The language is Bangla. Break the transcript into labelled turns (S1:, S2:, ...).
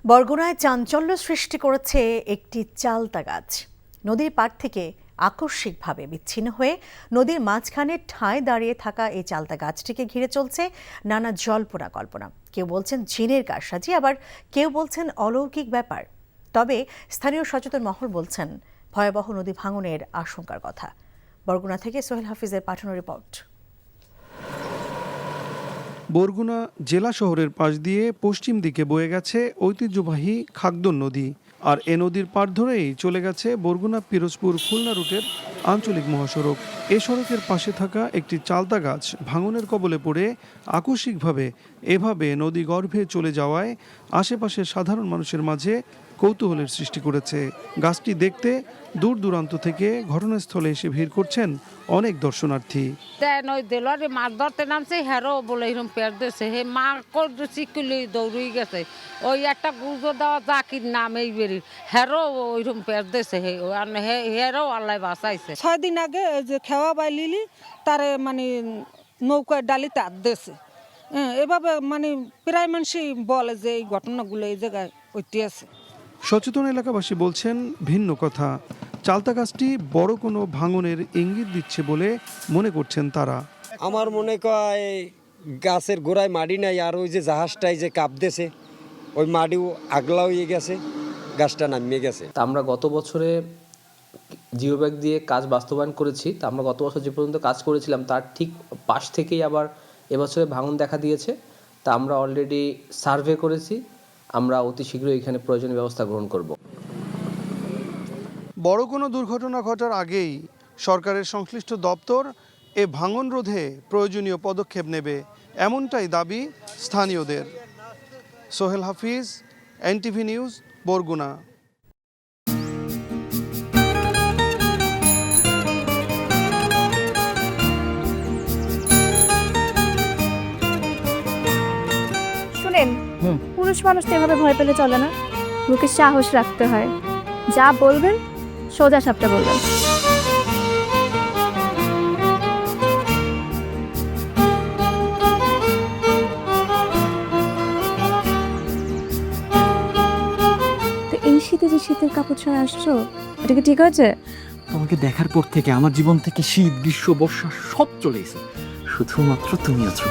S1: বরগুনায় চাঞ্চল্য সৃষ্টি করেছে একটি চালতা গাছ। নদীর পাড় থেকে আকস্মিকভাবে বিচ্ছিন্ন হয়ে নদীর মাঝখানে ঠায় দাঁড়িয়ে থাকা এই চালতা গাছটিকে ঘিরে চলছে নানা জল্পনা কল্পনা। কেউ বলছেন জিনের কারসাজি, আবার কেউ বলছেন অলৌকিক ব্যাপার। তবে স্থানীয় সচেতন মহল বলছেন ভয়াবহ নদী ভাঙনের আশঙ্কার কথা। বরগুনা থেকে সোহেল হাফিজের পাঠানো রিপোর্ট।
S2: বরগুনা জেলা শহরের পাশ দিয়ে পশ্চিম দিকে বয়ে গেছে ঐতিহ্যবাহী খাগদন নদী, আর এ নদীর পাড় ধরেই চলে গেছে বরগুনা পিরোজপুর খুলনা রুটের আঞ্চলিক মহাসড়ক। এ সড়কের পাশে থাকা একটি চালতা গাছ ভাঙনের কবলে পড়ে আকস্মিকভাবে এভাবে নদী গর্ভে চলে যাওয়ায় আশেপাশের সাধারণ মানুষের মাঝে কৌতূহলের সৃষ্টি করেছে। গাছটি দেখতে দূর দূরান্ত থেকে ঘটনাস্থলে এসে ভিড় করছেন অনেক দর্শনার্থী।
S3: মাছ ধরতে নামছে, হেরো বলে এরকম পেট দিয়েছে, হে মা চিকুলি দৌড়ই গেছে। ওই একটা গুজো দেওয়া জাকির নাম এই বেরি হেরো ওইরকম পেট দিয়েছে, হেরো আল্লাহ বাঁচাইছে।
S4: 6 দিন আগে যে খেওয়া বাই লিলি তারে মানে নৌকায় ডালিতে হাত দিয়েছে। এভাবে মানে প্রায় মানুষই বলে যে এই ঘটনাগুলো এই জায়গায় ঐতি আছে।
S2: সচেতন এলাকাবাসী বলছেন ভিন্ন কথা। চালতা গাছটি বড় কোনো ভাঙনের ইঙ্গিত দিচ্ছে বলে মনে করছেন তারা।
S5: আমার মনে হয় গাছের গোড়ায় মাটি নাই, আর ওই যে জাহাজটাই যে কাঁপতেছে ওই মাটিও আগলা হয়ে গেছে, গাছটা নামিয়ে গেছে।
S6: আমরা গত বছরে জিও ব্যাগ দিয়ে কাজ বাস্তবায়ন করেছি। তা আমরা গত বছর যে পর্যন্ত কাজ করেছিলাম তার ঠিক পাশ থেকেই আবার এবছরে ভাঙন দেখা দিয়েছে। তা আমরা অলরেডি সার্ভে করেছি, আমরা অতি শীঘ্রই এখানে প্রয়োজনীয় ব্যবস্থা গ্রহণ করব।
S2: বড় কোনো দুর্ঘটনা ঘটার আগেই সরকারের সংশ্লিষ্ট দপ্তর এ ভাঙন রোধে প্রয়োজনীয় পদক্ষেপ নেবে, এমনটাই দাবি স্থানীয়দের। সোহেল হাফিজ, এনটিভি নিউজ, বরগুনা।
S7: শুনেন, পুরুষ মানুষ তো এভাবে ভয় পেলে চলে না, মুখে সাহস রাখতে হয়। যা বলবেন সোজা সাপটা বলবেন। তো এই শীতে যে শীতের কাপড় ছাড়া আসছো, এটা কি ঠিক আছে?
S8: তোমাকে দেখার পর থেকে আমার জীবন থেকে শীত, গ্রীষ্ম, বর্ষা সব চলে গেছে, শুধুমাত্র তুমি আছো।